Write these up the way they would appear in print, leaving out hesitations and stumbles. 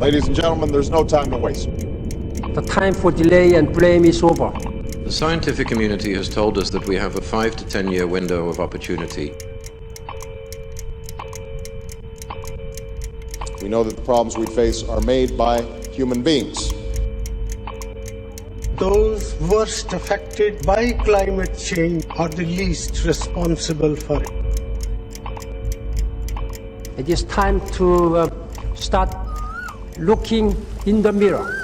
Ladies and gentlemen, there's no time to waste. The time for delay and blame is over. The scientific community has told us that we have a 5 to 10 year window of opportunity. We know that the problems we face are made by human beings. Those worst affected by climate change are the least responsible for it. It is time to start looking in the mirror.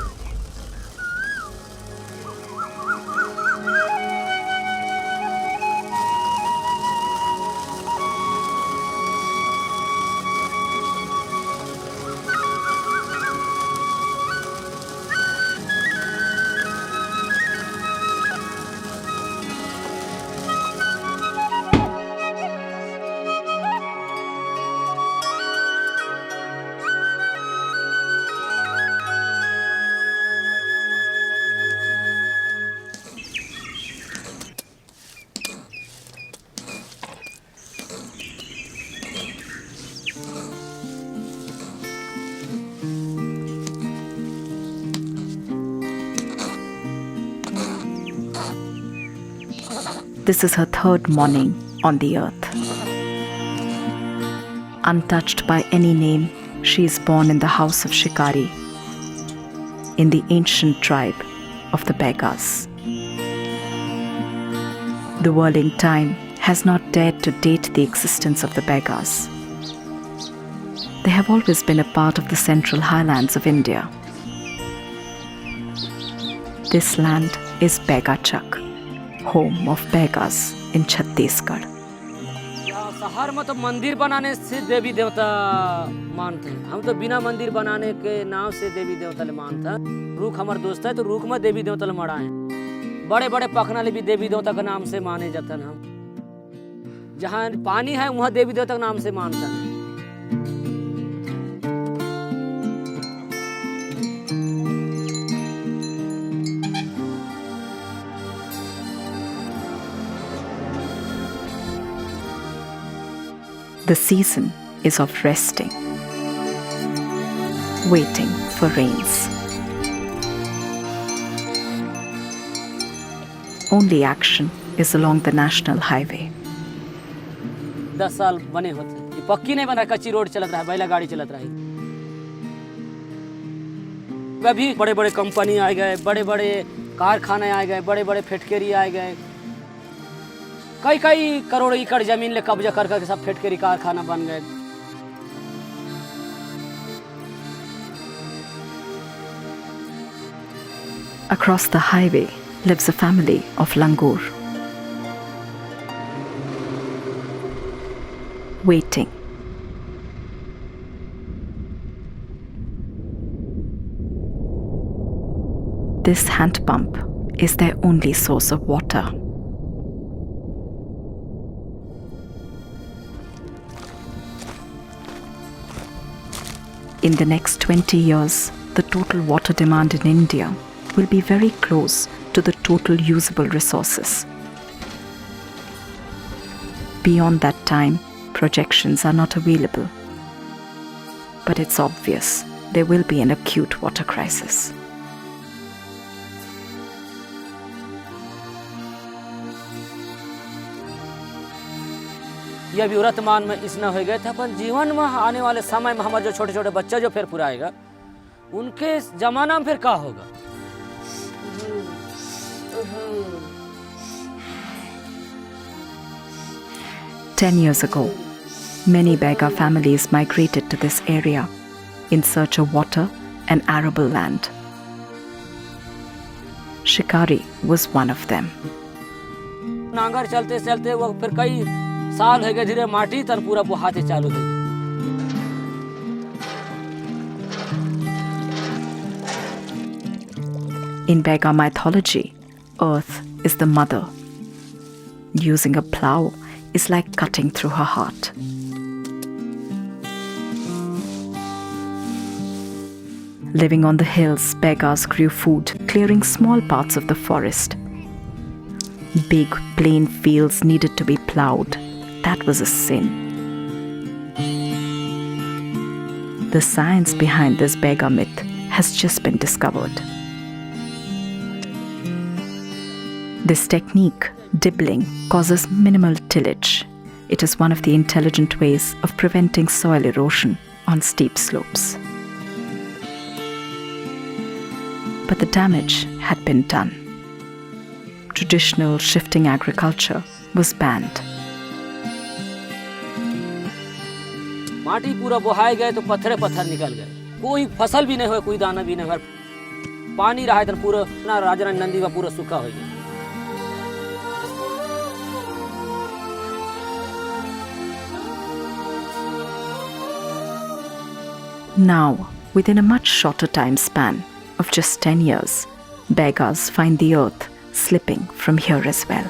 This is her third morning on the earth. Untouched by any name, she is born in the house of Shikari, in the ancient tribe of the Begas. The whirling time has not dared to date the existence of the Begas. They have always been a part of the central highlands of India. This land is Begachak, home of Begas in Chhattisgarh. शहर में तो मंदिर बनाने से देवी देवता मानते हैं। हम तो बिना मंदिर बनाने के नाव से देवी देवता ले मानते हैं। रूख हमारे दोस्त है तो रूख में देवी देवता ले मड़ा है। बड़े बड़े पखनाले भी देवी देवता के नाम से माने जाते हैं। हम जहाँ पानी है वहाँ देवी देवता के नाम से मानते हैं। The season is of resting, waiting for rains. Only action is along the national highway. 10 साल बने होते ये पक्की नहीं बन रहा, कच्ची रोड चलत रहा है, बैला गाड़ी चलत रही। अभी बड़े बड़े कंपनी आ गए, बड़े बड़े कारखाने आ गए, बड़े बड़े फैक्ट्री आ गए। कई कई करोड़ एकड़ जमीन ले कब्जा कर करके सब फैक्ट्री कारखाना बन गए। Across the highway lives a family of langur, waiting. This hand pump is their only source of water. In the next 20 years, the total water demand in India will be very close to the total usable resources. Beyond that time, projections are not available. But it's obvious there will be an acute water crisis. ये अभी वर्तमान में इस न हो गए थे, अपन जीवन में आने वाले समय में हमारे जो छोटे छोटे बच्चा जो फिर पूरा आएगा, उनके जमाना में फिर क्या होगा? Ten years ago, many Bega families migrated to this area in search of water and arable land. Shikari was one of them. नांगर चलते चलते वो फिर कई साल हो गए, धीरे माटी तन पूरा बुहाते चालू हो गए। In Bega mythology, earth is the mother. Using a plow is like cutting through her heart. Living on the hills, Begas grew food, clearing small parts of the forest. Big, plain fields needed to be plowed. That was a sin. The science behind this Bega myth has just been discovered. This technique, dibbling, causes minimal tillage. It is one of the intelligent ways of preventing soil erosion on steep slopes. But the damage had been done. Traditional shifting agriculture was banned. माटी पूरा बोहाए गए तो पत्थर निकल गए, कोई फसल भी नहीं हुआ, कोई दाना भी नहीं हुआ, पानी रहा तो पूरा ना राजरानी नंदी का पूरा सूखा हो गया। Now, within a much shorter time span of just 10 years, Begas find the earth slipping from here as well.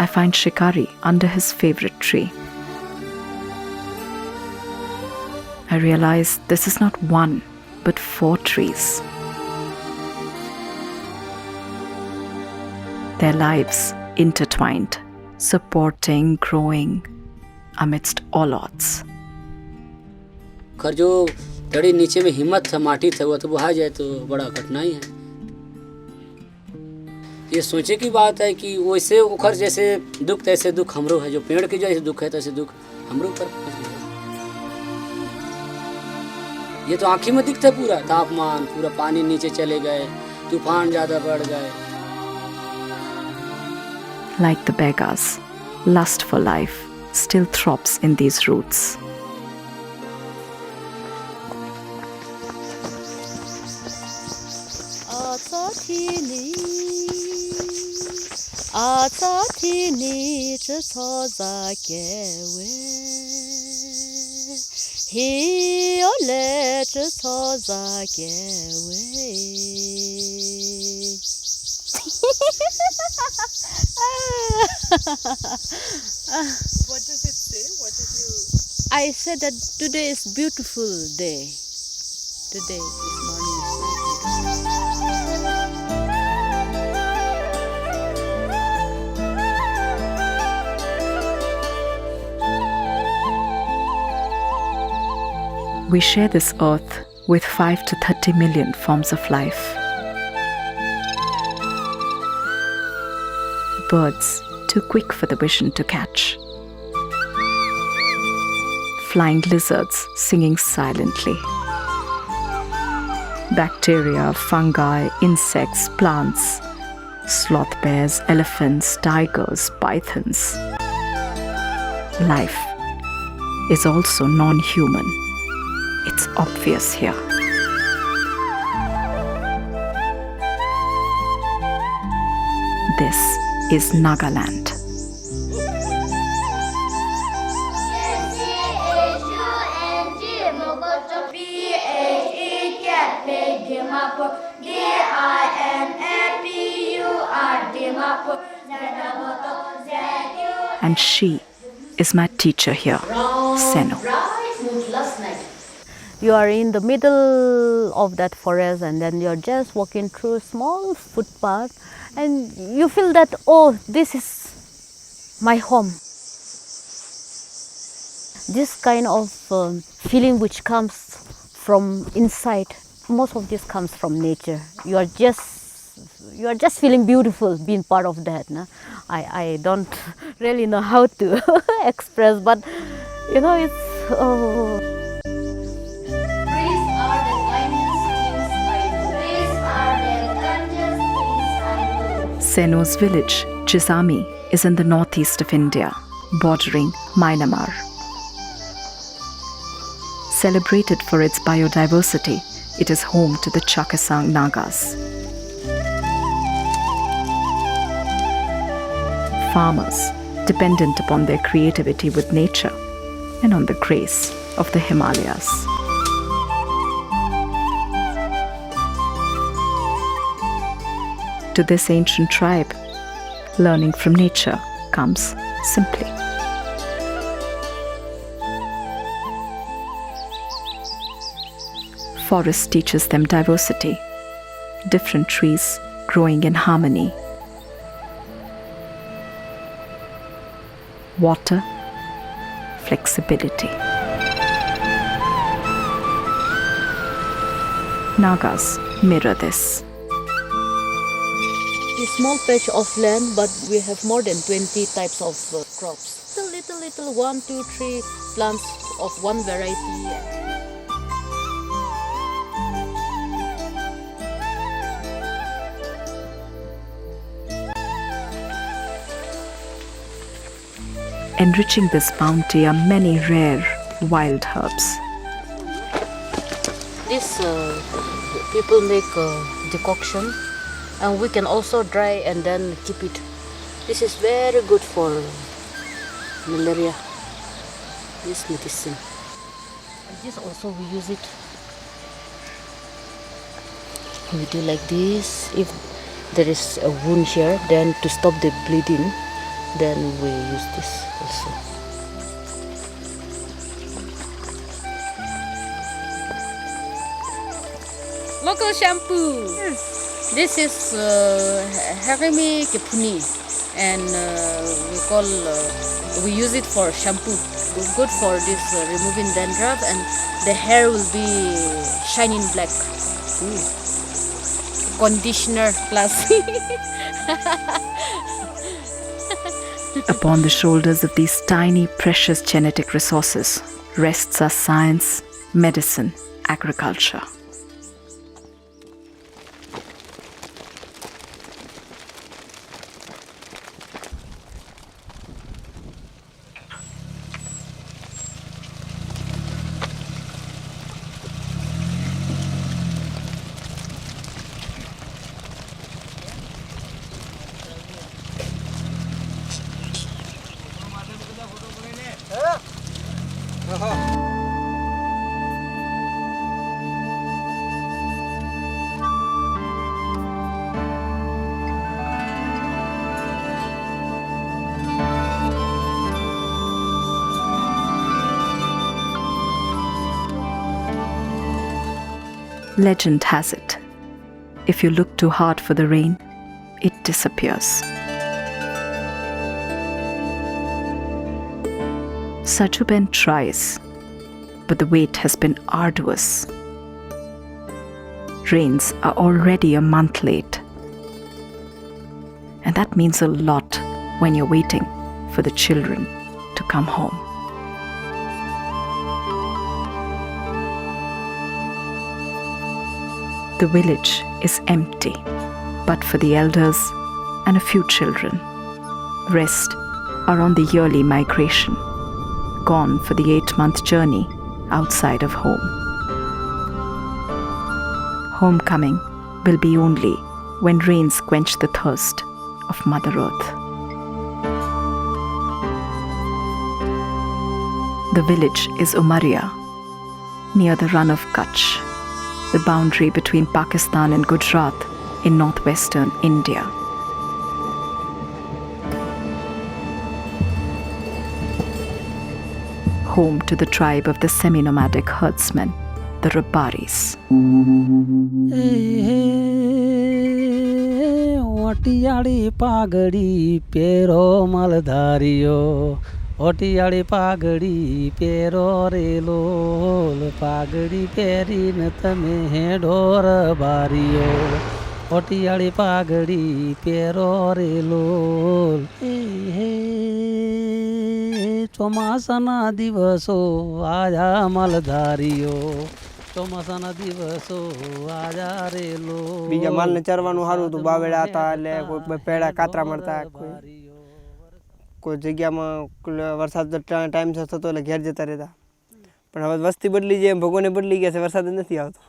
I find Shikari under his favorite tree. I realize this is not one, but 4 trees. Their lives intertwined, supporting, growing amidst all odds. खर जो जड़ी नीचे में हिम्मत था, माटी था, वो तो बहा जाए तो बड़ा कठिनाई है। ये सोचे की बात है कि वैसे उखर जैसे दुख तैसे दुख हमरो है, जो पेड़ के जैसे दुख है तैसे दुख हमरो पर। ये तो आँखी में दिखता पूरा तापमान, पूरा पानी नीचे चले गए, तूफान ज़्यादा बढ़ गए। Like the Begas, lust for life still throbs in these roots. What does it say? What did you... I said that today is beautiful day. Today, this morning is so beautiful. We share this earth with 5 to 30 million forms of life. Birds too quick for the vision to catch. Flying lizards singing silently. Bacteria, fungi, insects, plants, sloth bears, elephants, tigers, pythons. Life is also non-human. It's obvious here. This is Nagaland. And she is my teacher here, Senu. You are in the middle of that forest and then you're just walking through a small footpath and you feel that, oh, this is my home. This kind of feeling which comes from inside, most of this comes from nature. You are just feeling beautiful being part of that. No? I don't really know how to express, but you know, it's... Senu's village, Chisami, is in the northeast of India, bordering Myanmar. Celebrated for its biodiversity, it is home to the Chakasang Nagas. Farmers, dependent upon their creativity with nature and on the grace of the Himalayas. To this ancient tribe, learning from nature comes simply. Forest teaches them diversity. different trees growing in harmony. Water, flexibility. Nagas mirror this. A small patch of land, but we have more than 20 types of crops. Little, 1, 2, 3 plants of one variety. Enriching this bounty are many rare wild herbs. This people make decoction, and we can also dry and then keep it. This is very good for malaria. This medicine. And this also we use it. We do like this. If there is a wound here, then to stop the bleeding, then we use this also. Local shampoo. Yes. This is Harimi Kipuni, and we use it for shampoo. Good for this removing dandruff, and the hair will be shining black. Conditioner plus. Upon the shoulders of these tiny, precious genetic resources rests our science, medicine, agriculture. Legend has it, if you look too hard for the rain, it disappears. Sajuben tries, but the wait has been arduous. Rains are already a month late. And that means a lot when you're waiting for the children to come home. The village is empty, but for the elders and a few children. Rest are on the yearly migration, gone for the 8-month journey outside of home. Homecoming will be only when rains quench the thirst of Mother Earth. The village is Umaria, near the run of Kutch, the boundary between Pakistan and Gujarat in northwestern India. Home to the tribe of the semi-nomadic herdsmen, the Rabaris. ओटियाड़ी पागड़ी पेरो मलधारियो ओटियाड़ी पागड़ी पेरो रेलोल पागड़ी पेरीन तमे ढोर बारियो ओटियाड़ी पागड़ी पेरो रेलोल ચોમાસાના દિવસો આજા મલધારીઓ ચોમાસાના દિવસો આજા રેલો બીજા માલને ચરવાનું સારું હતું બાવેડા હતા એટલે કોઈ પેડા કાતરા મળતા કોઈ જગ્યામાં વરસાદ ટાઈમ સર થતો એટલે ઘેર જતા રહેતા પણ હવે વસ્તી બદલી જાય ભગવાને બદલી ગયા છે વરસાદ નથી આવતો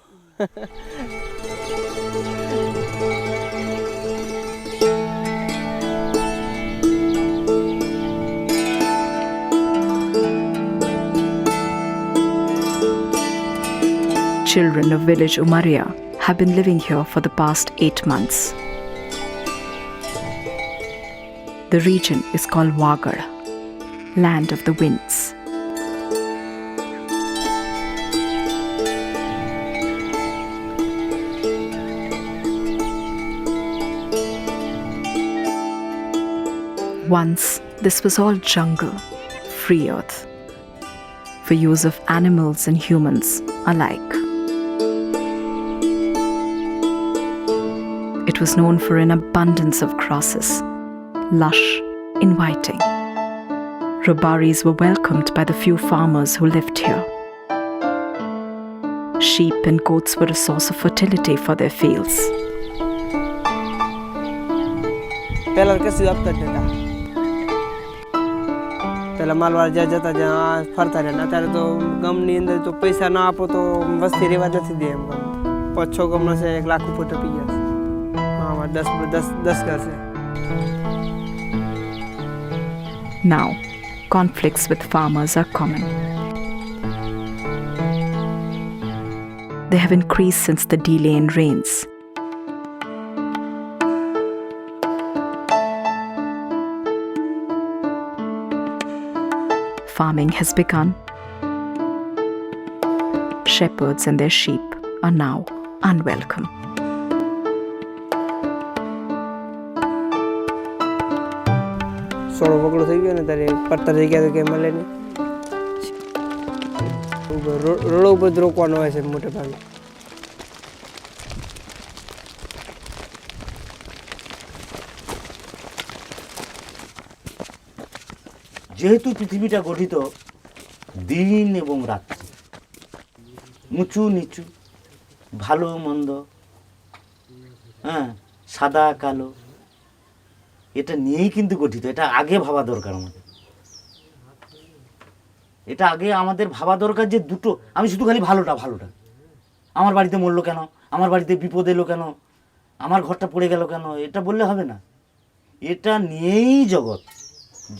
Children of village Umaria have been living here for the past 8 months. The region is called Wagad, land of the winds. Once, this was all jungle, free earth, for use of animals and humans alike. It was known for an abundance of grasses, lush, inviting. Rabaris were welcomed by the few farmers who lived here. Sheep and goats were a source of fertility for their fields. પહેલા કશું આપતા જ નતા. પહેલા માલવાળા જ્યાં જતા જ્યાં ફરતા રહ્યા. અત્યારે તો ગામની અંદર તો પૈસા ના આપો તો વસ્તી રહેવા નથી દે એમ. 5-6 ગામનો છે, 1 લાખ ઉપર ટપી ગયા છે. હા, 10 ઘર છે. Now, conflicts with farmers are common. They have increased since the delay in rains. Farming has begun. Shepherds and their sheep are now unwelcome. સોળો વગડો થઈ ગયો ને ત્યારે પડતર થઈ ગયા તો કંઈ મળે નહીં. રોડ ઉપર જ રોકવાનો હોય છે મોટે ભાગે. যেহেতু পৃথিবীটা গঠিত দিন এবং রাত্রি, উঁচু নিচু, ভালো মন্দ, হ্যাঁ, সাদা কালো, এটা নিয়েই কিন্তু গঠিত। এটা আগে ভাবা দরকার আমাদের। এটা আগে আমাদের ভাবা দরকার যে দুটো, আমি শুধু খালি ভালোটা আমার বাড়িতে মরলো কেন, আমার বাড়িতে বিপদ এলো কেন, আমার ঘরটা পড়ে গেল কেন, এটা বললে হবে না। এটা নিয়েই জগৎ।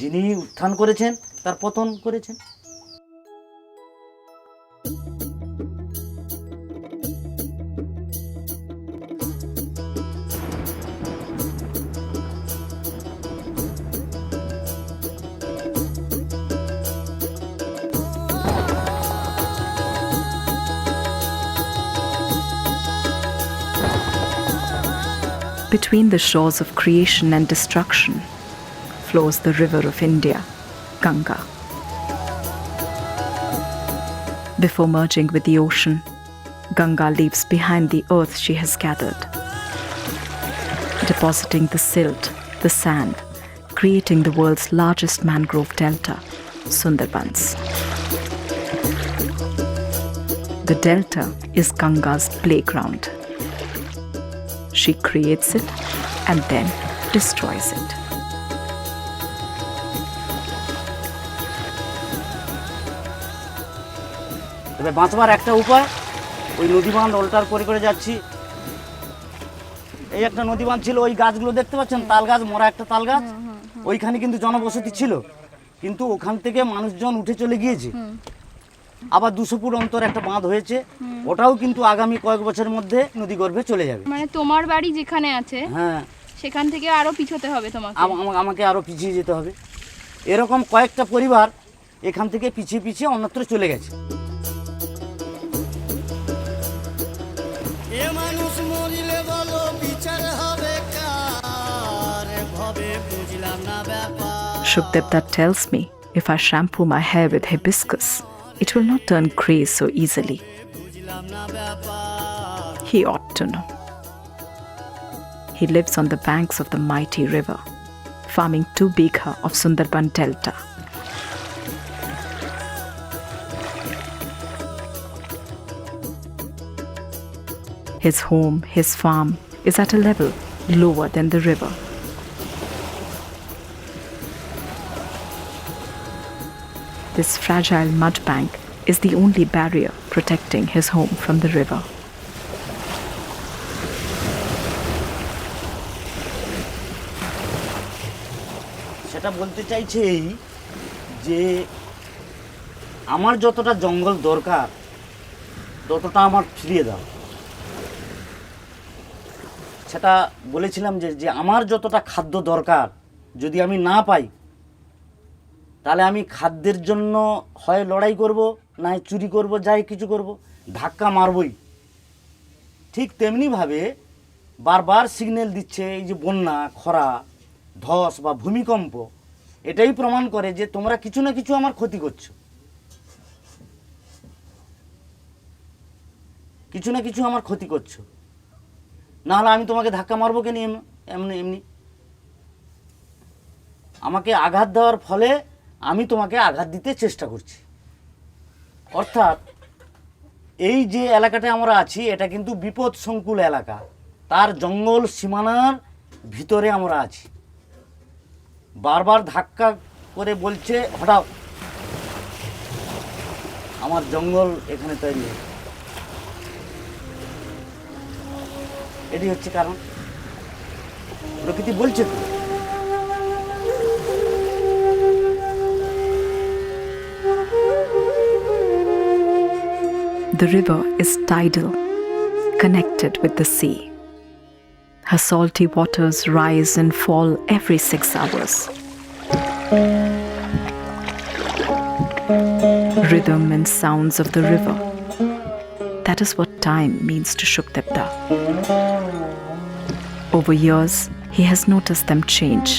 যিনি উত্থান করেছেন তার পতন করেছেন। Between the shores of creation and destruction flows the river of India, Ganga. Before merging with the ocean, Ganga leaves behind the earth she has gathered, depositing the silt, the sand, creating the world's largest mangrove delta, Sundarbans. The delta is Ganga's playground. She creates it and then destroys it. তবে বাঁচবার একটা উপায়, ওই নদী বাঁধ alter করে করে যাচ্ছি। এই একটা নদী বাঁধ ছিল, ওই গাছগুলো দেখতে পাচ্ছেন, তাল গাছ, মরা একটা তাল গাছ, ওইখানে কিন্তু জনবসতি ছিল, কিন্তু ওখান থেকে মানুষজন উঠে চলে গিয়েছে। আবার 200 ফুট অন্তর একটা বাঁধ হয়েছে, ওটাও কিন্তু আগামী কয়েক বছরের মধ্যে নদী গর্ভে চলে যাবে। মানে তোমার বাড়ি যেখানে আছে, হ্যাঁ, সেখান থেকে আরো পিছোতে হবে তোমাকে। আমাকে আরো পিছিয়ে যেতে হবে। এরকম কয়েকটা পরিবার এখান থেকে পিছিয়ে পিছিয়ে অন্যত্র চলে গেছে। Shukdev tells me if I shampoo my hair with hibiscus, it will not turn grey so easily. He ought to know. He lives on the banks of the mighty river, farming 2 bigha of Sundarban Delta. His home, his farm, is at a level lower than the river. This fragile mud bank is the only barrier protecting his home from the river. সেটা বলতে চাইছে এই যে আমার যতটা জঙ্গল দরকার ততটা আমার ফিরিয়ে দাও। সেটা বলেছিলাম যে আমার যতটা খাদ্য দরকার যদি আমি না পাই, তাহলে আমি খাদ্যের জন্য হয় লড়াই করব, না হয় চুরি করব, যাই কিছু করব, ধাক্কা মারবই। ঠিক তেমনিভাবে বারবার সিগন্যাল দিচ্ছে এই যে বন্যা, খরা, ধস বা ভূমিকম্প, এটাই প্রমাণ করে যে তোমরা কিছু না কিছু আমার ক্ষতি করছো, কিছু না কিছু আমার ক্ষতি করছো, না হলে আমি তোমাকে ধাক্কা মারবো কেন এমনি এমনি? আমাকে আঘাত দেওয়ার ফলে আমি তোমাকে আঘাত দিতে চেষ্টা করছি। অর্থাৎ এই যে এলাকাটায় আমরা আছি এটা কিন্তু বিপদ সংকুল এলাকা, তার জঙ্গল সীমানার ভিতরে আমরা আছি। বারবার ধাক্কা করে বলছে হঠাৎ আমার জঙ্গল এখানে তৈরি হয়েছে। এটি হচ্ছে কারণ, প্রকৃতি বলছে তো। The river is tidal, connected with the sea. Her salty waters rise and fall every 6 hours. Rhythm and sounds of the river. That is what time means to Shuktepta. Over years, he has noticed them change.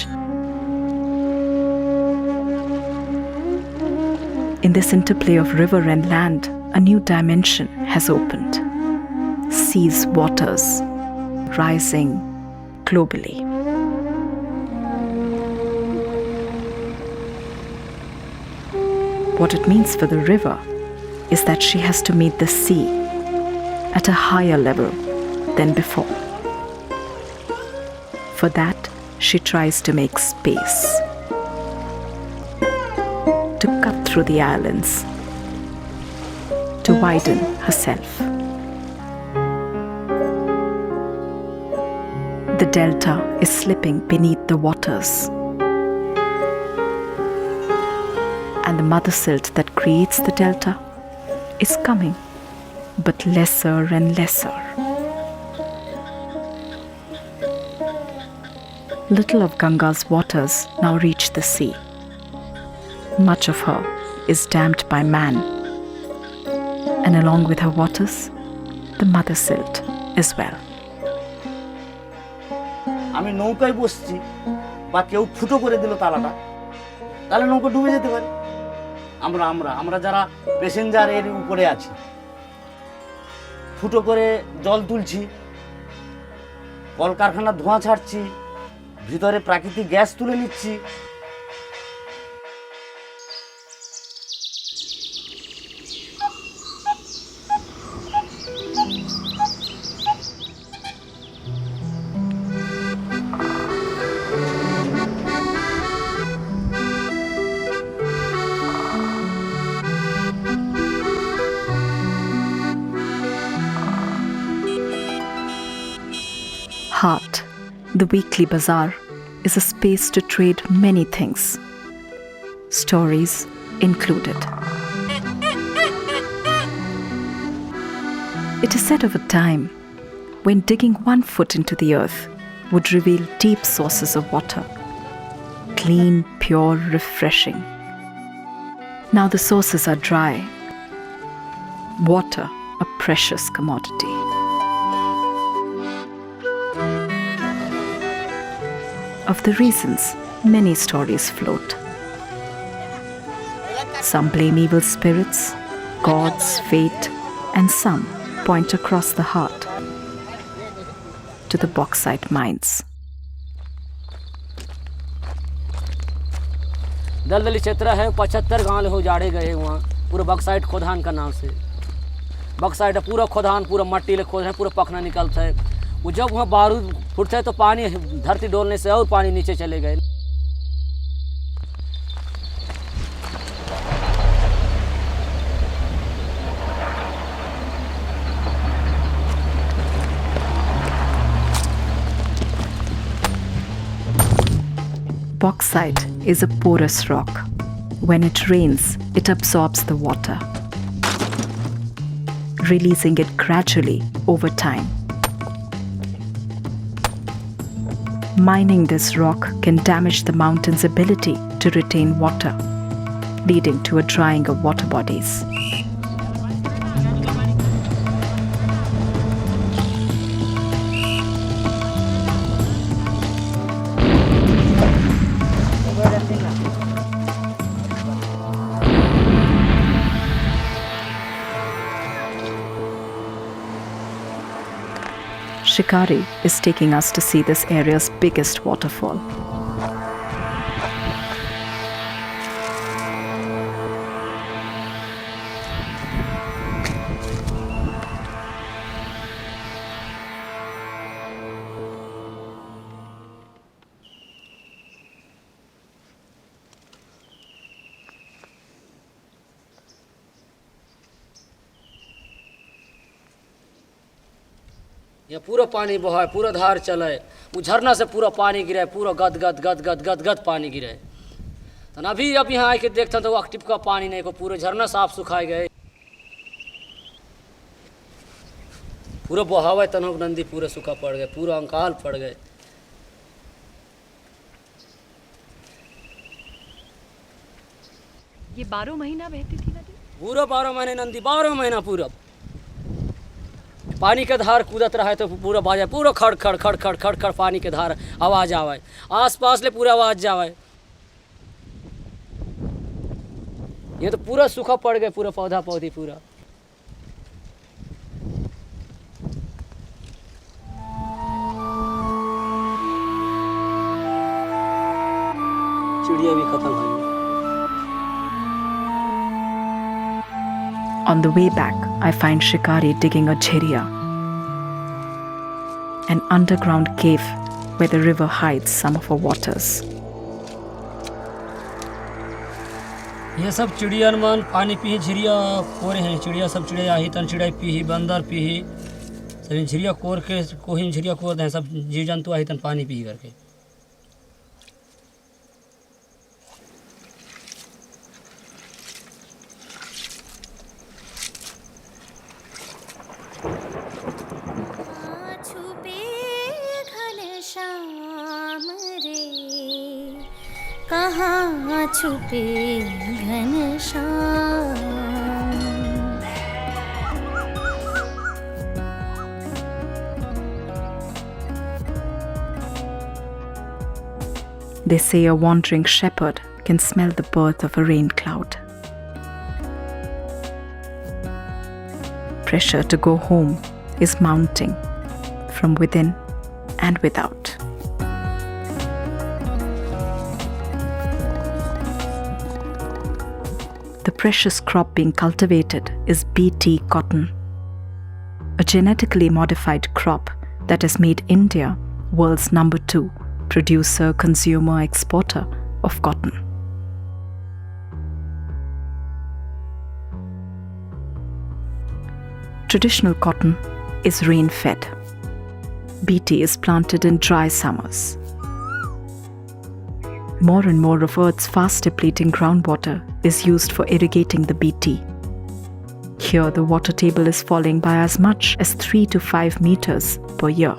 In this interplay of river and land, a new dimension has opened. Sea's waters rising globally. What it means for the river is that she has to meet the sea at a higher level than before. For that, she tries to make space, to cut through the islands, to widen herself. The delta is slipping beneath the waters, and the mother silt that creates the delta is coming, but lesser and lesser. Little of Ganga's waters now reach the sea. Much of her is dammed by man, and along with her waters, the mother silt as well. আমি নৌকায় বসছি বা কেউ ফুটো করে দিল তালাটা, তাহলে নৌকা ডুবে যেতে পারে। আমরা আমরা আমরা যারা প্যাসেঞ্জার এর উপরে আছি, ফুটো করে জল তুলছি, কলকারখানার ধোঁয়া ছাড়ছি, ভিতরে প্রাকৃতিক গ্যাস তুলে নিচ্ছি। Heart, the weekly bazaar, is a space to trade many things, stories included. It is said of a time when digging 1 foot into the earth would reveal deep sources of water, clean, pure, refreshing. Now the sources are dry, water a precious commodity. Of the reasons, many stories float. Some blame evil spirits, gods, fate, and some point across the heart to the bauxite mines. दलदली क्षेत्र है, 75 गांव हो जाड़े गए वहाँ, पूरा bauxite खोदान का नाम से। बक्साइट पूरा खोदान, पूरा मट्टी ले खोद है, पूरा पखना निकलता है। वो जब वहाँ बारूद फूटता है तो पानी धरती डोलने से और पानी नीचे चले गए। Bauxite is a porous rock. When it rains, it absorbs the water, releasing it gradually over time. Mining this rock can damage the mountain's ability to retain water, leading to a drying of water bodies. Shikari is taking us to see this area's biggest waterfall. यहाँ पूरा पानी बहा है, पूरा धार चला है, वो झरना से पूरा पानी गिरा है, पूरा गद गद गद गद गद गद पानी गिरा है। तो अभी अब यहाँ आके देखता तो वो टिप का पानी नहीं को, पूरे झरना साफ सुखाए गए, पूरा बहावा तनोक नंदी पूरे सूखा पड़ गए, पूरा अंकाल पड़ गए। ये 12 महीना बहती थी नदी? पूरा 12 महीने नंदी, 12 महीना पूरा पानी के धार कूदत रहा है तो पूरा बाजा, पूरा खड़ खड़ खड़ खड़ खड़ खड़ पानी के धार आवाज आवे, आस पास ले पूरा आवाज जावे। ये तो पूरा सूखा पड़ गए, पूरा पौधा पौधी पूरा। चिड़िया भी खत्म हो गई। On the way back, I find Shikari digging a jhiriya, an underground cave where the river hides some of her waters. ये सब चिड़िया मन पानी पी झिरिया कोरे हैं, चिड़िया सब चिड़िया ही तन चिड़िया पी बंदर पी सब झिरिया कोर के कोही झिरिया कोर हैं, सब जीव जंतु आई तन पानी पी करके। कहाँ छुपे Ghanshyam. They say a wandering shepherd can smell the birth of a rain cloud. Pressure to go home is mounting from within and without. The precious crop being cultivated is BT cotton, a genetically modified crop that has made India world's #2 producer, consumer, exporter of cotton. Traditional cotton is rain-fed. BT is planted in dry summers. More and more of Earth's fast depleting groundwater is used for irrigating the BT. Here, the water table is falling by as much as 3 to 5 meters per year.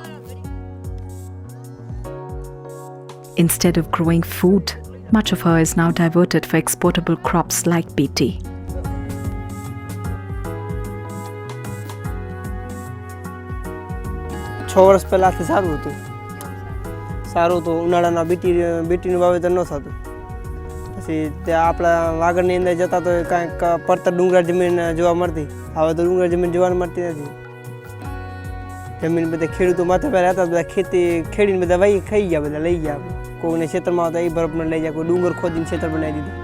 Instead of growing food, much of her is now diverted for exportable crops like BT. છ વર્ષ પહેલાંથી સારું હતું, ઉનાળાના બીટીનું વાવેતર ન થતું. પછી ત્યાં આપણા વાગડની અંદર જતા તો કાંઈક પડતર ડુંગર જમીન જોવા મળતી, હવે તો ડુંગર જમીન જોવા મળતી નથી. જમીન બધા ખેડૂતો માથે પર રહેતા, બધા ખેતી ખેડીને બધા વાઈ ખાઈ ગયા, બધા લઈ ગયા. કોઈને ખેતરમાં આવતા એ બરફને લઈ ગયા, કોઈ ડુંગર ખોદીને ખેતર બનાવી દીધું.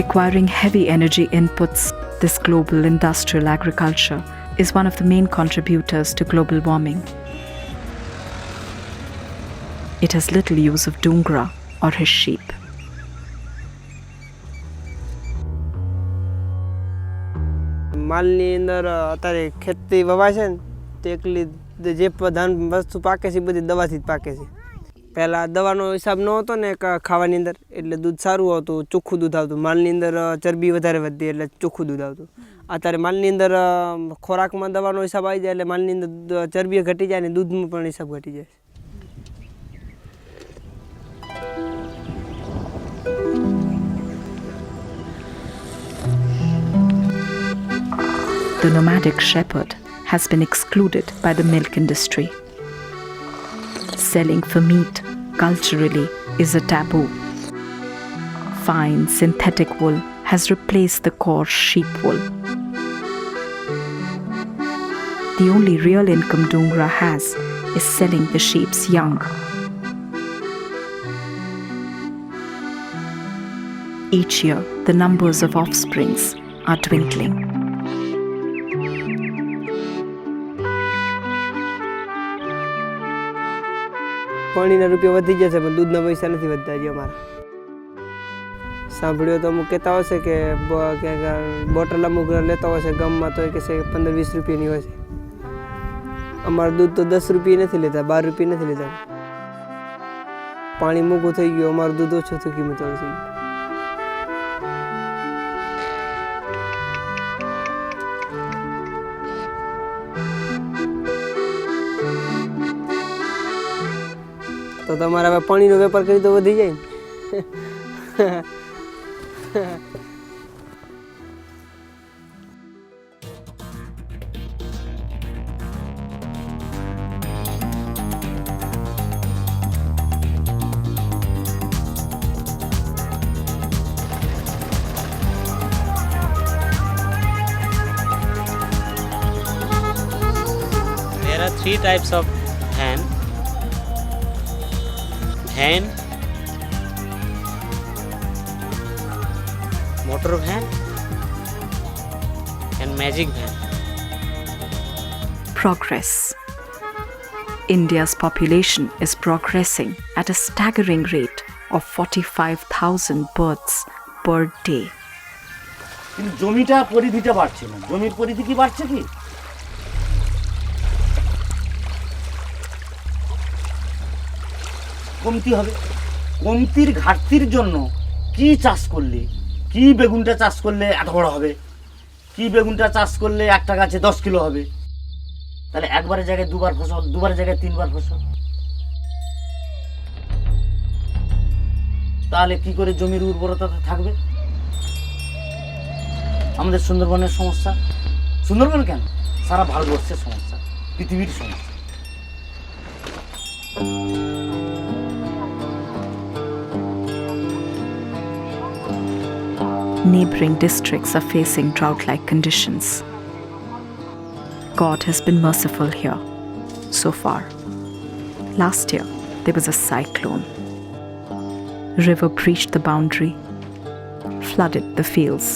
Requiring heavy energy inputs, this global industrial agriculture is one of the main contributors to global warming. It has little use of Dungra or his sheep. માલની અંદર અત્યારે ખેતી વવાય છે ને, તો એકલી જે ધાન વસ્તુ પાકે છે એ બધી દવાથી જ પાકે છે. પહેલાં દવાનો હિસાબ ન હતો ને ખાવાની અંદર, એટલે દૂધ સારું આવતું, ચોખ્ખું દૂધ આવતું. માલની અંદર ચરબી વધારે વધતી એટલે ચોખ્ખું દૂધ આવતું. અત્યારે માલની અંદર ખોરાકમાં દવાનો હિસાબ આવી જાય એટલે માલની અંદર ચરબી ઘટી જાય ને દૂધમાં પણ હિસાબ ઘટી જાય. The nomadic shepherd has been excluded by the milk industry. Selling for meat culturally is a taboo. Fine synthetic wool has replaced the coarse sheep wool. The only real income Doongra has is selling the sheep's young. Each year, the numbers of offsprings are dwindling. પાણીના રૂપિયા વધી ગયા છે પણ દૂધના પૈસા નથી વધતા હજી અમારા. સાંભળ્યો તો અમુક કહેતા હોય છે કે બોટલ અમુક લેતા હોય છે ગામમાં તો કે છે 15-20 રૂપિયાની હોય છે. અમારું દૂધ તો 10 રૂપિયા નથી લેતા, 12 રૂપિયા નથી લેતા. પાણી મોંઘું થઈ ગયું, અમારું દૂધ ઓછું થઈ કિંમત થઈ ગઈ. તો તમારે હવે પાણીનો વેપાર કરી તો વધી જાય ને. There are 3 types of hen. Hen, motor van and magic van. Progress. India's population is progressing at a staggering rate of 45,000 births per day. কিন্তু জমিটা পরিধিটা বাড়ছে না। জমির পরিধি কি বাড়ছে কি? কমতি হবে। কমতির ঘাটতির জন্য কি চাষ করলে, কি বেগুনটা চাষ করলে এত বড় হবে, কি বেগুনটা চাষ করলে একটা গাছে 10 কিলো হবে, তাহলে একবারের জায়গায় দুবার ফসল, দুবারের জায়গায় 3 বার ফসল। তাহলে কি করে জমির উর্বরতা থাকবে? আমাদের সুন্দরবনের সমস্যা, সুন্দরবন কেন, সারা ভারতবর্ষের সমস্যা, পৃথিবীর সমস্যা। Neighboring districts are facing drought-like conditions. God has been merciful here so far. Last year, there was a cyclone. River breached the boundary, flooded the fields.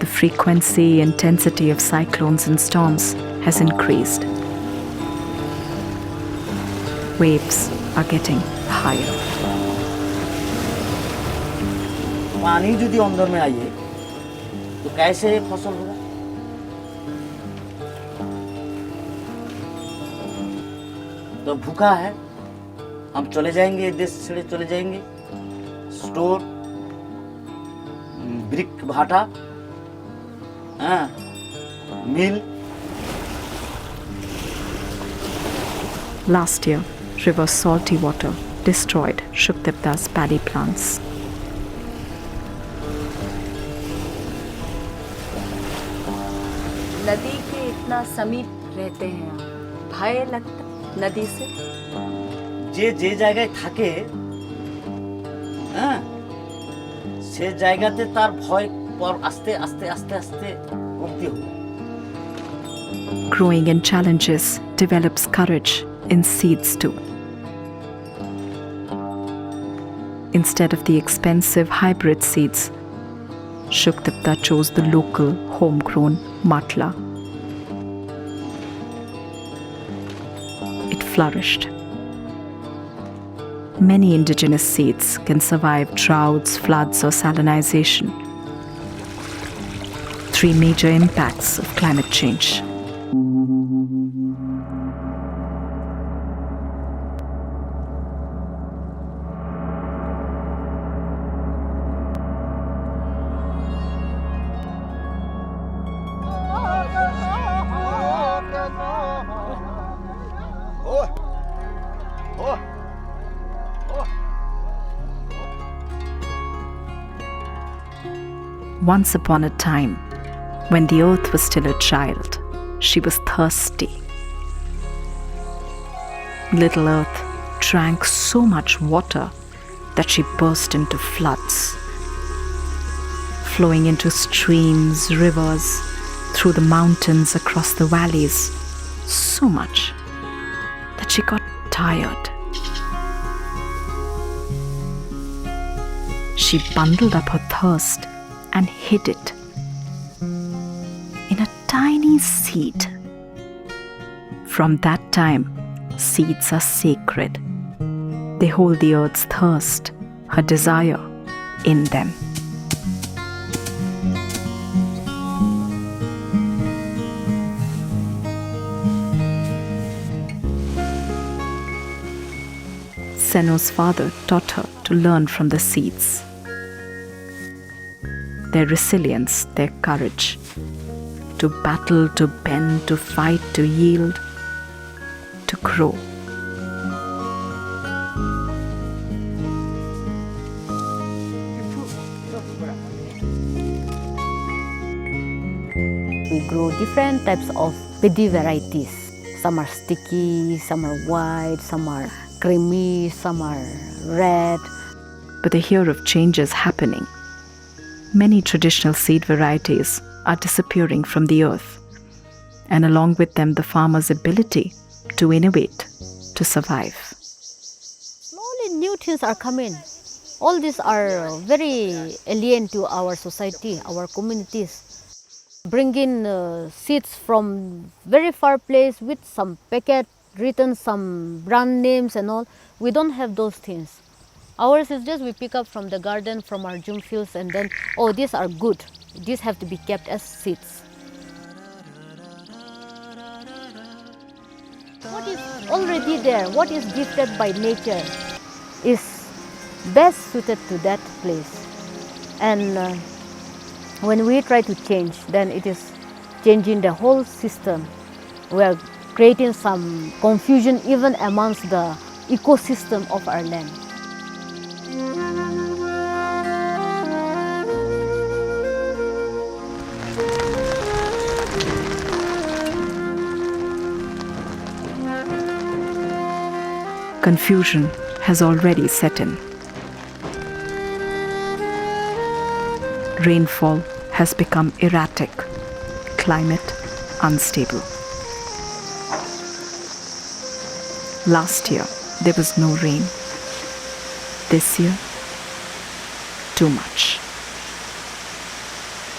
The frequency, intensity of cyclones and storms has increased. Waves are getting higher. पानी यदि अंदर में आइए तो कैसे फसल होगा? तो भूखा है, हम चले जाएंगे, देश से चले जाएंगे, स्टोर, ब्रिक भाटा, मिल। Last year, river salty water destroyed Shuktipta's paddy plants. नदी के इतना समीप रहते हैं आप, भय लगता नदी से? যে জায়গায় থাকে সে জায়গাতে তার ভয় আস্তে আস্তে আস্তে আস্তে কমতে হবে। Growing in challenges develops courage in seeds too. Instead of the expensive hybrid seeds, Shuktipta chose the local homegrown matla. It flourished. Many indigenous seeds can survive droughts, floods, or salinization. 3 major impacts of climate change. Once upon a time, when the earth was still a child, she was thirsty. Little Earth drank so much water that she burst into floods, flowing into streams, rivers, through the mountains, across the valleys, so much that she got tired. She bundled up her thirst and hid it in a tiny seed. From that time, seeds are sacred. They hold the earth's thirst, her desire, in them. Seno's father taught her to learn from the seeds. Their resilience, their courage, to battle, to bend, to fight, to yield, to grow. We grow different types of paddy varieties. Some are sticky, some are white, some are creamy, some are red. But they hear of changes happening. Many traditional seed varieties are disappearing from the earth, and along with them the farmer's ability to innovate, to survive. Slowly new things are coming. All these are very alien to our society, our communities. Bringing seeds from very far place with some packet written some brand names and all. We don't have those things. Ours is just we pick up from the garden, from our jum fields, and then, oh, these are good. These have to be kept as seeds. What is already there, what is gifted by nature, is best suited to that place. And when we try to change, then it is changing the whole system. We are creating some confusion even amongst the ecosystem of our land. Confusion has already set in. Rainfall has become erratic, climate unstable. Last year, there was no rain. This year, too much.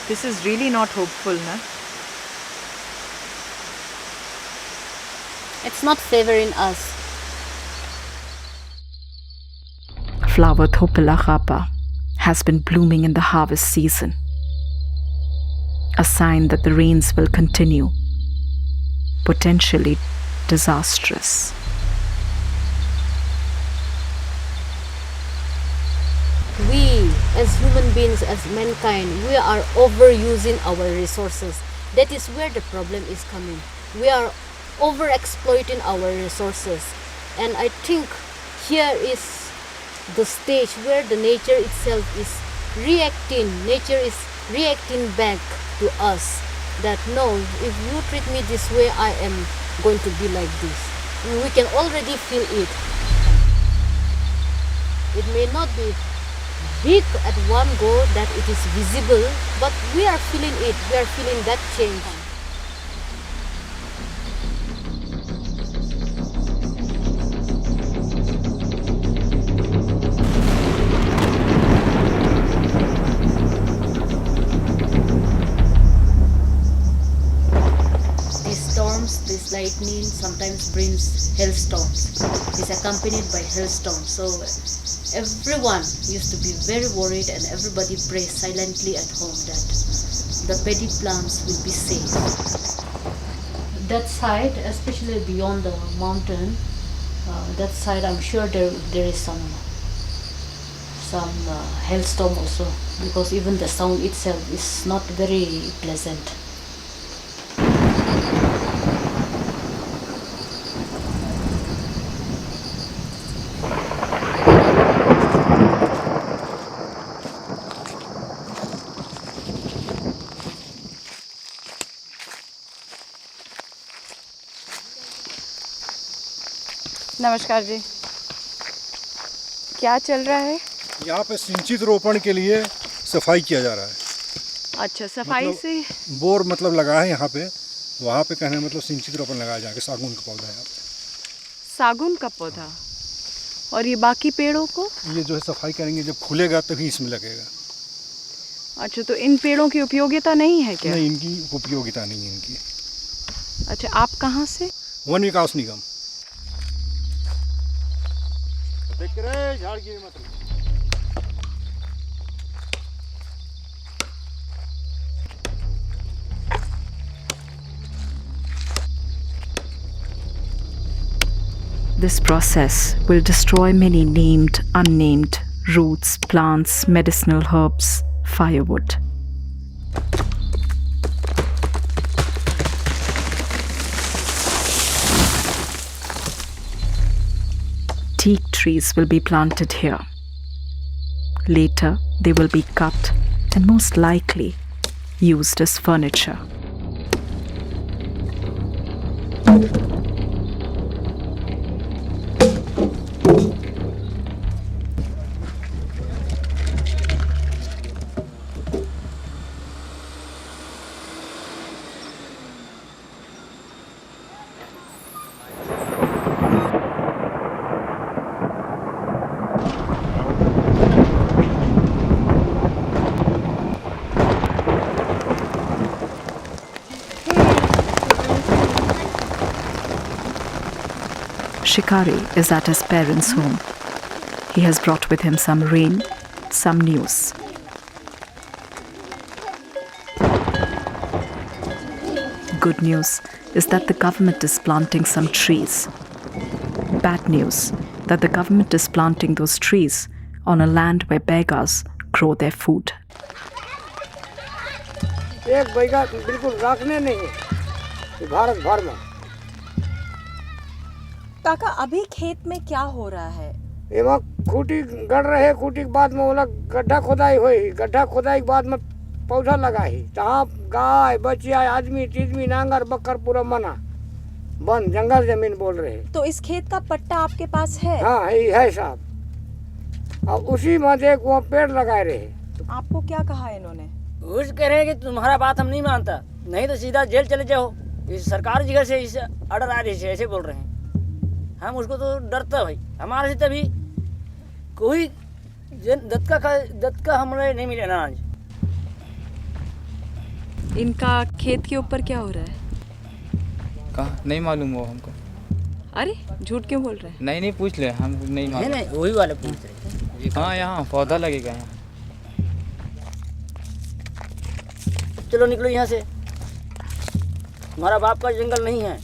This is really not hopeful, na? It's not favoring us. Flower Thopelagapa has been blooming in the harvest season, a sign that the rains will continue, potentially disastrous. We, as human beings, as mankind, we are overusing our resources. That is where the problem is coming. We are overexploiting our resources. And I think here is the stage where the nature itself is reacting. Nature is reacting back to us. That no, if you treat me this way, I am going to be like this. We can already feel it. It may not be big at one go that it is visible, but we are feeling it. We are feeling that change. This lightning sometimes brings hailstorms. It's accompanied by hailstorms. So everyone used to be very worried, and everybody prays silently at home that the paddy plants will be safe. That side, especially beyond the mountain, that side, I'm sure there is some hailstorm also, because even the sound itself is not very pleasant. नमस्कार जी। क्या चल रहा है? यहाँ पे सिंचित रोपण के लिए सफाई किया जा रहा है। अच्छा, सफाई से बोर मतलब लगा है यहाँ पे, वहाँ पे कहने मतलब सिंचित रोपण लगाया जाएगा। सागौन का पौधा है यहाँ पे। सागौन का पौधा। और ये बाकी पेड़ों को? ये जो है सफाई करेंगे, जब खुलेगा तभी इसमें लगेगा। अच्छा, तो इन पेड़ों की उपयोगिता नहीं है क्या? नहीं, इनकी उपयोगिता नहीं है इनकी। अच्छा, आप कहाँ से? वन विकास निगम। देख रहे झाड़ की मतलब This process will destroy many named, unnamed roots, plants, medicinal herbs, firewood. Teak trees will be planted here. Later, they will be cut and most likely used as furniture. Shikari is at his parents' home. He has brought with him some rain, some news. Good news is that the government is planting some trees. Bad news that the government is planting those trees on a land where beggars grow their food. एक बैगा बिल्कुल रखने नहीं है भारत भर में। काका, अभी खेत में क्या हो रहा है? एमा खूटी गड़ रहे, खूटी के बाद में बोला गड्ढा खोदाई हुई, गड्ढा खोदाई के बाद में पौधा लगा ही। तहाँ गाय बचिया आदमी टीदमी नांगर बकर पूरा मना बंद जंगल जमीन बोल रहे। तो इस खेत का पट्टा आपके पास है? हाँ है साहब। और उसी में देख वहाँ पेड़ लगाए रहे। आपको क्या कहा इन्होंने? घूस कह रहे हैं कि तुम्हारा बात हम नहीं मानता, नहीं तो सीधा जेल चले जाओ। इस सरकार जगह से इस ऑर्डर आ रही है, ऐसे बोल रहे हैं। हम उसको तो डरता भाई, हमारे से तभी कोई दत्त का हमने नहीं मिला ना आज। इनका खेत के ऊपर क्या हो रहा है? कहाँ नहीं मालूम वो हमको। अरे झूठ क्यों बोल रहे हैं? नहीं पूछ ले, हम नहीं मालूम। नहीं वही वाले पूछ रहे। हाँ, यहाँ पौधा लगेगा यहाँ। चलो निकलो यहाँ से, हमारा बाप का जंगल नहीं है।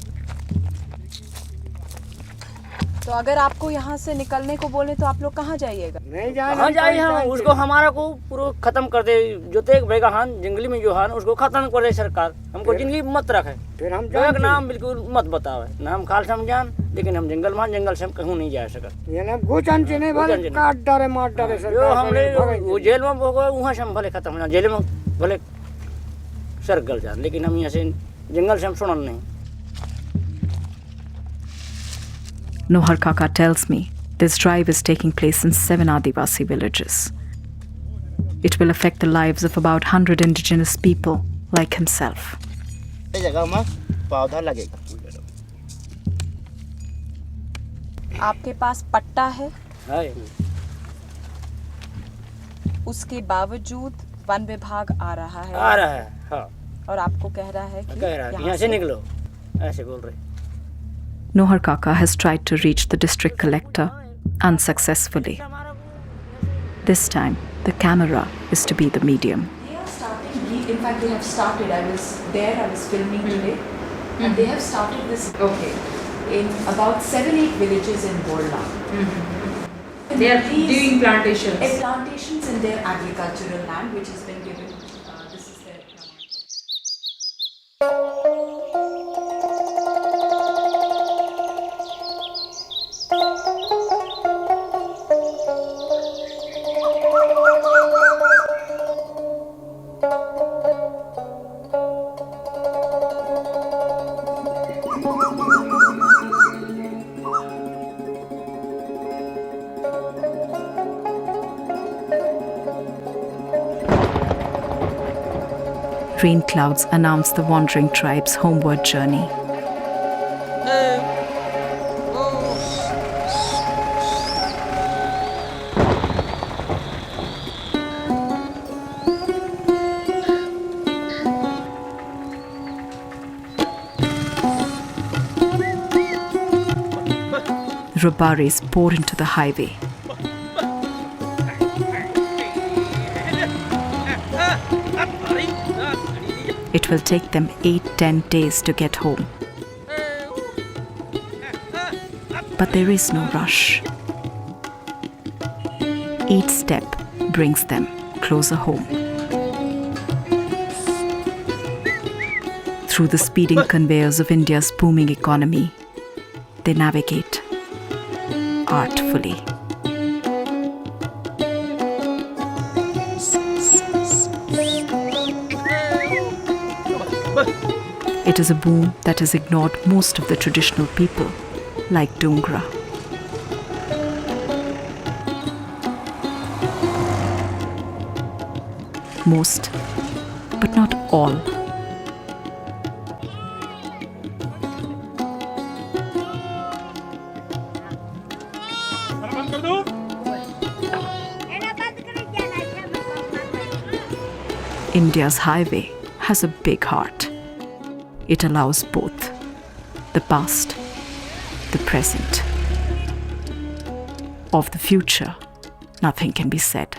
तो अगर आपको यहाँ से निकलने को बोले तो आप लोग कहाँ जाइएगा? नहीं जाए, कहाँ जाए हम? उसको हमारा को पूरा खत्म कर दे। जो तेग बेगा हान जंगली में जो हान उसको खत्म कर दे सरकार। हमको जिंदगी मत रखे, फिर हम नाम बिल्कुल मत बतावे। नाम खाल से हम जान, लेकिन हम जंगल में जंगल से हम कहूँ नहीं जा सकते। ये ना घुचन चने भले काट डाले मार डाले जो सरकार। हमने वो जेल में हो गए, वहाँ से हम भले खत्म हो जाए, जेल में भले सर गल जाए, लेकिन हम यहाँ से जंगल से हम सुनन नहीं। Nohar Kaka tells me this drive is taking place in 7 Adivasi villages. It will affect the lives of about 100 indigenous people like himself. इस जगह में पौधा लगेगा। आपके पास पट्टा है? उसके बावजूद वन विभाग आ रहा है। हाँ। और आपको कह रहा है कि यहाँ से निकलो, ऐसे बोल रहे। Nohar Kaka has tried to reach the district collector unsuccessfully. This time, the camera is to be the medium. They are starting. In fact, they have started. I was there. I was filming today, and they have started this. Okay. In about 7-8 villages in Borla. They are doing plantations. Plantations in their agricultural land, which has been given. This is their. Rain clouds announce the wandering tribe's homeward journey. Rubaris pour into the highway. It will take them 8-10 days to get home. But there is no rush. Each step brings them closer home. Through the speeding conveyors of India's booming economy, they navigate artfully. It is a boom that has ignored most of the traditional people, like Dongra. Most, but not all. India's highway has a big heart. It allows both the past, the present. Of the future, nothing can be said.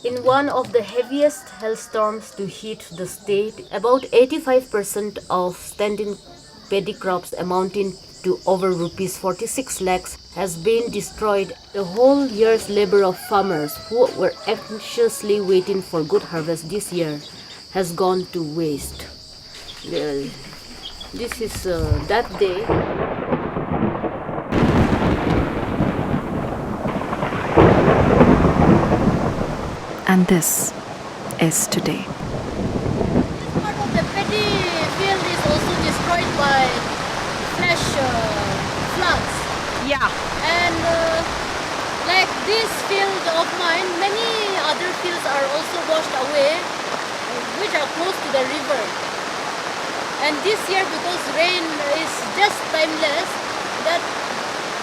In one of the heaviest hailstorms to hit the state, about 85% of standing paddy crops amounting to over rupees 46 lakhs has been destroyed. The whole year's labor of farmers who were anxiously waiting for good harvest this year has gone to waste. This is that day. And this is today. Part of the paddy field is also destroyed by flash floods. Yeah. And like this field of mine, many other fields are also washed away, which are close to the river. And this year, because rain is just timeless, that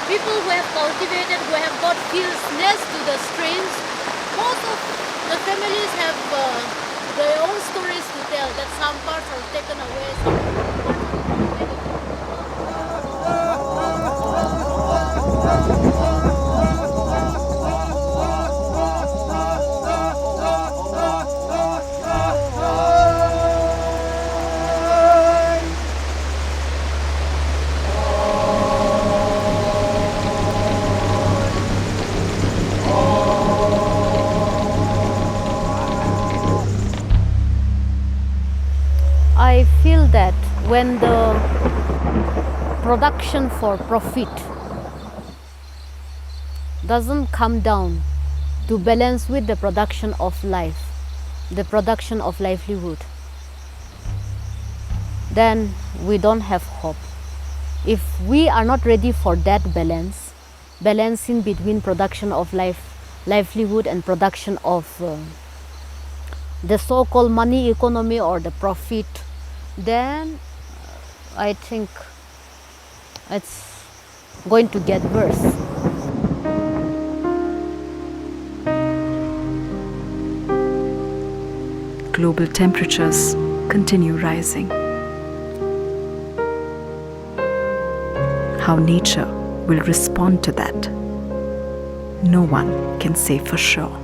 people who have cultivated, who have got fields next to the streams, most of the families have their own stories to tell, that some parts are taken away, some parts are I feel that when the production for profit doesn't come down to balance with the production of life, the production of livelihood, then we don't have hope. If we are not ready for that balance, balancing between production of livelihood and production of the so-called money economy or the profit, then I think it's going to get worse. Global temperatures continue rising. How nature will respond to that, no one can say for sure.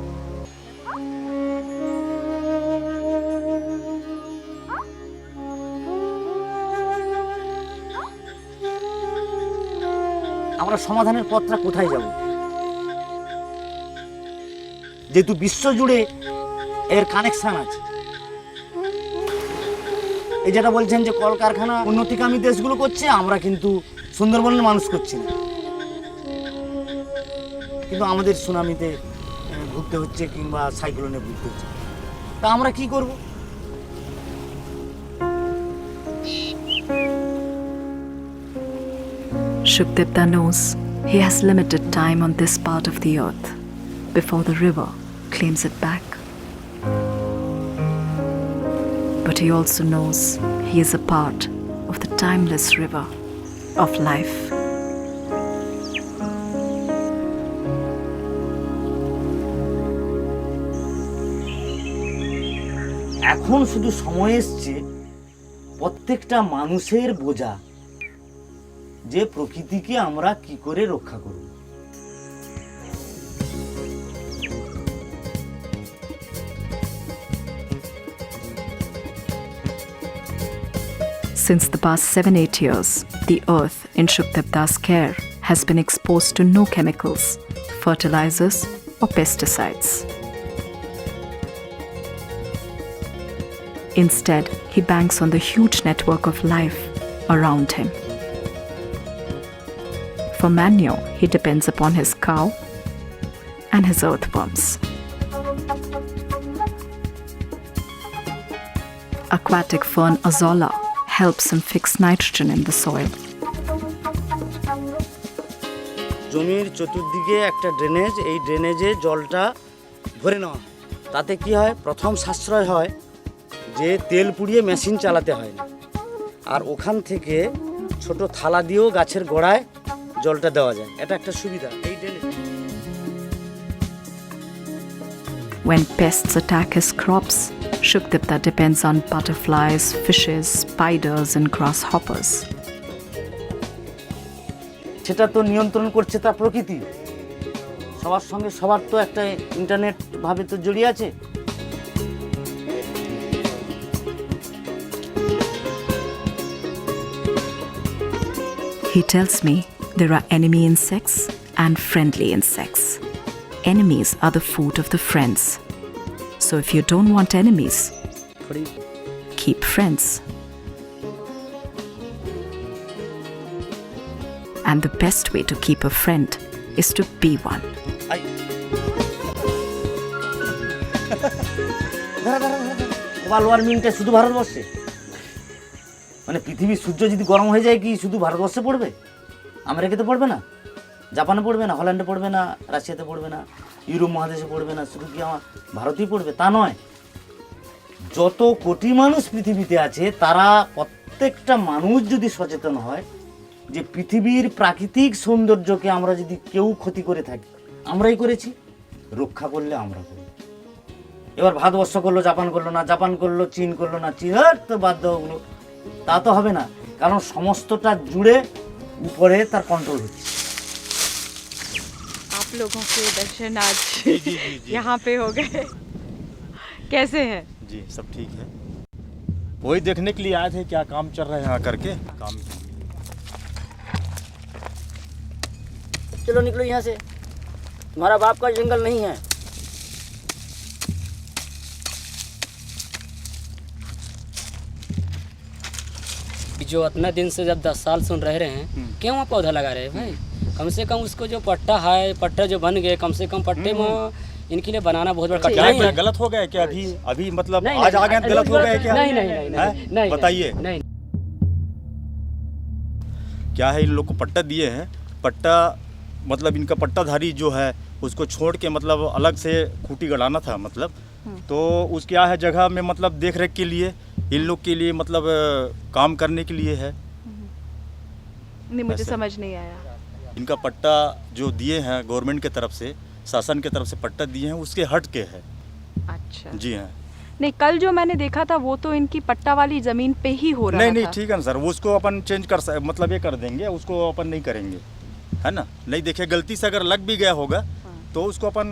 আমরা সমাধানের পথটা কোথায় যাব? যেহেতু বিশ্ব জুড়ে এর connection আছে। এই যেটা বলছেন যে কলকারখানা উন্নতিকামী দেশগুলো করছে, আমরা কিন্তু সুন্দরবনের মানুষ করছি না, কিন্তু আমাদের সুনামিতে ভুগতে হচ্ছে কিংবা সাইক্লোনে ভুগতে হচ্ছে। তা আমরা কি করব? Shukdipta knows he has limited time on this part of the earth before the river claims it back. but he also knows he is a part of the timeless river of life. এখন শুধু সময় এসছে প্রত্যেকটা মানুষের বোঝা যে প্রকৃতিকে আমরা কি করে রক্ষা করব। Since the past 7-8 years, the earth in Shukdev Das' care has been exposed to no chemicals, fertilizers or pesticides. Instead, he banks on the huge network of life around him. For manure, he depends upon his cow and his earthworms. Aquatic fern azolla helps him fix nitrogen in the soil. জমির চতুর্দিকে একটা drainage, এই ড্রেনেজে জলটা ভরে নেওয়া, তাতে কি হয়, প্রথম সাশ্রয় হয় যে তেল পুড়িয়ে মেশিন চালাতে হয় না, আর ওখান থেকে ছোট থালা দিয়েও গাছের গোড়ায় জলটা দেওয়া যায়, এটা একটা সুবিধা এই drainage. When pests attack his crops, Shukdipta depends on butterflies, fishes, spiders and grasshoppers. সেটা তো নিয়ন্ত্রণ করছে তার প্রকৃতি, সবার সঙ্গে সবার তো একটা ইন্টারনেট ভাবে তো জড়িয়ে আছে। He tells me there are enemy insects and friendly insects. Enemies are the food of the friends. So if you don't want enemies, keep friends. And the best way to keep a friend is to be one. Global ওয়ার্মিংটা শুধু ভারতবর্ষে, মানে পৃথিবীর সূর্য যদি গরম হয়ে যায় কি শুধু ভারতবর্ষে পড়বে? আমেরিকাতে পড়বে না, জাপানে পড়বে না, হল্যান্ডে পড়বে না, রাশিয়াতে পড়বে না, ইউরোপ মহাদেশে পড়বে না, শুধু কি আমার ভারতেই পড়বে তা নয়। যত কোটি মানুষ পৃথিবীতে আছে তারা প্রত্যেকটা মানুষ যদি সচেতন হয় যে পৃথিবীর প্রাকৃতিক সৌন্দর্যকে আমরা যদি কেউ ক্ষতি করে থাকি, আমরাই করেছি, রক্ষা করলে আমরা করি। এবার ভারতবর্ষ করলো, জাপান করলো না, জাপান করলো, চীন করলো না, চীন তো বাধ্য ওগুলো, তা তো হবে না, কারণ সমস্তটা জুড়ে উপরে তার কন্ট্রোল হচ্ছে। आप लोगों के दर्शन आज यहाँ पे हो गए, कैसे हैं? जी सब ठीक है, वही देखने के लिए आए थे क्या काम चल रहा है यहाँ करके काम। चलो निकलो यहाँ से, तुम्हारा बाप का जंगल नहीं है। जो इतना दिन से जब 10 साल सुन रहे हैं, क्यों वहाँ पौधा लगा रहे हैं भाई? कम से कम उसको जो पट्टा है, पट्टा जो बन गए, कम से कम पट्टे में इनके लिए बनाना बहुत बड़ा क्या क्या गलत हो गया क्या? अभी मतलब आज आ गए गलत हो गए क्या? नहीं बताइए क्या है? इन लोग को पट्टा दिए हैं, पट्टा मतलब इनका पट्टाधारी जो है उसको छोड़ के मतलब अलग से खूंटी गड़ाना था, मतलब तो उस क्या है जगह में मतलब देख रेख के लिए इन लोग के लिए मतलब काम करने के लिए है। नहीं मुझे समझ नहीं आया। इनका पट्टा जो दिए हैं गवर्नमेंट की तरफ से, शासन की तरफ से पट्टा दिए हैं, उसके हट के है। अच्छा जी हाँ। नहीं कल जो मैंने देखा था वो तो इनकी पट्टा वाली जमीन पे ही हो रहा था। नहीं ठीक है सर, उसको अपन चेंज कर मतलब ये कर देंगे, उसको अपन नहीं करेंगे, है ना। नहीं देखिए गलती से अगर लग भी गया होगा तो उसको अपन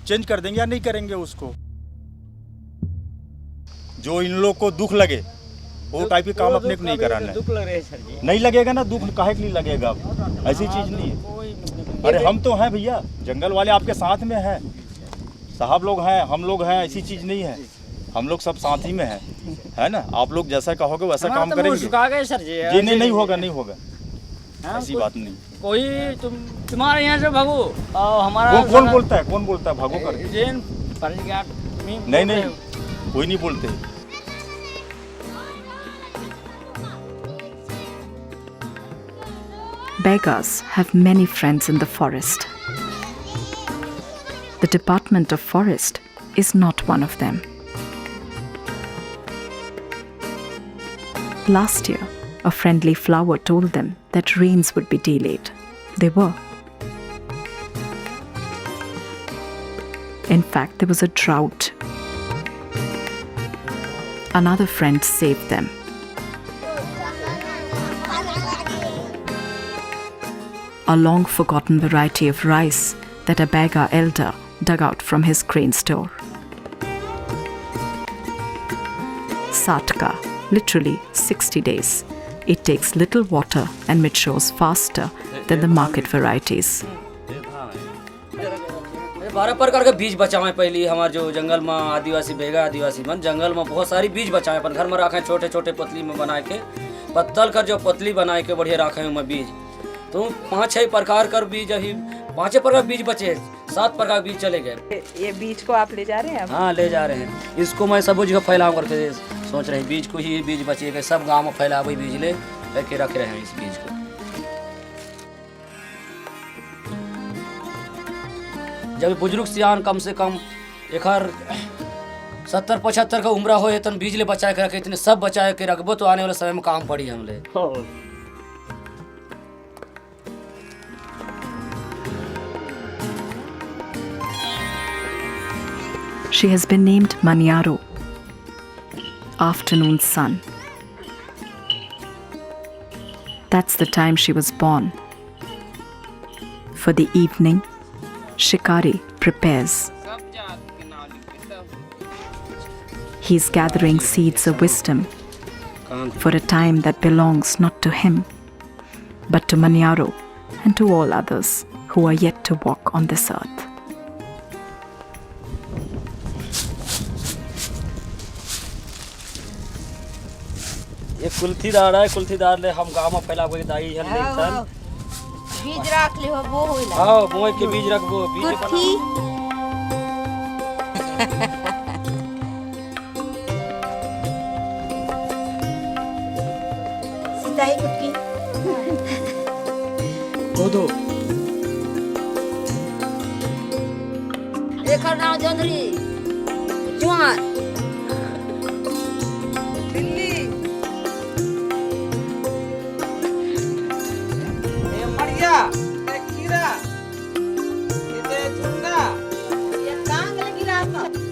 चेंज कर देंगे या नहीं करेंगे उसको। जो इन लोग को दुख लगे वो टाइप के काम अपने को नहीं कराना है। दुख लग रहे सर जी। नहीं लगेगा ना दुख, काहे के लिए लगेगा? ऐसी चीज नहीं है। अरे हम तो हैं भैया, जंगल वाले आपके साथ में हैं, साहब लोग हैं, हम लोग हैं, ऐसी चीज नहीं है, हम लोग सब साथ ही में हैं, है ना। आप लोग जैसा कहोगे वैसा काम करेंगे। सर जी जी नहीं होगा, नहीं होगा, ऐसी बात नहीं। कोई तुम्हारे यहाँ से भागो, हमारा कौन बोलता है? कौन बोलता है भागो कर? नहीं कोई नहीं बोलते। Beggars have many friends in the forest. The Department of Forest is not one of them. Last year, a friendly flower told them that rains would be delayed. They were. In fact, there was a drought. Another friend saved them. A long-forgotten variety of rice that a Bega elder dug out from his grain store. Satka, literally 60 days. It takes little water and matures faster than the market varieties. 12 प्रकार के बीज बचावे पहली हमार जो जंगल में आदिवासी बेगा आदिवासी मन जंगल में बहुत सारी बीज बचावे अपन घर में रखे छोटे छोटे पतली में बना के पत्तल कर जो पतली बनाए के बढ़िया रखे में बीज तो 5-6 प्रकार कर बीज अभी 5 प्रकार बीज बचे 7 प्रकार बीज चले गए। ये बीज को आप ले जा रहे हैं? हाँ ले जा रहे हैं। इसको मैं सब जगह फैलाऊं करके सोच रहे हैं बीज को ही बीज बचे सब गाँव में फैलावे बीज ले करके रख रहे हैं इस बीज को। जब बुजुर्ग सियान कम से कम एक 70-75 का उम्र हो तन बीज ले बचा के रखे इतने सब बचा के रखबो तो आने वाले समय में काम पड़ी हमले। She has been named Maniaro, afternoon sun. That's the time she was born. For the evening, Shikari prepares. He's gathering seeds of wisdom for a time that belongs not to him, but to Maniaro and to all others who are yet to walk on this earth. ये कुल्थी दार है कुल्थी दार ले हम गांव में फैला के दाई है लेसन बीज रख ले वो होइला। हां मोय के बीज रखबो बीज कुल्थी सीताई कुटकी दो एकर नाम जोंधरी जुआर दिल्ली ये मरिया ये खीरा ये झुंगा ये कांग ले गिरा था कुटकी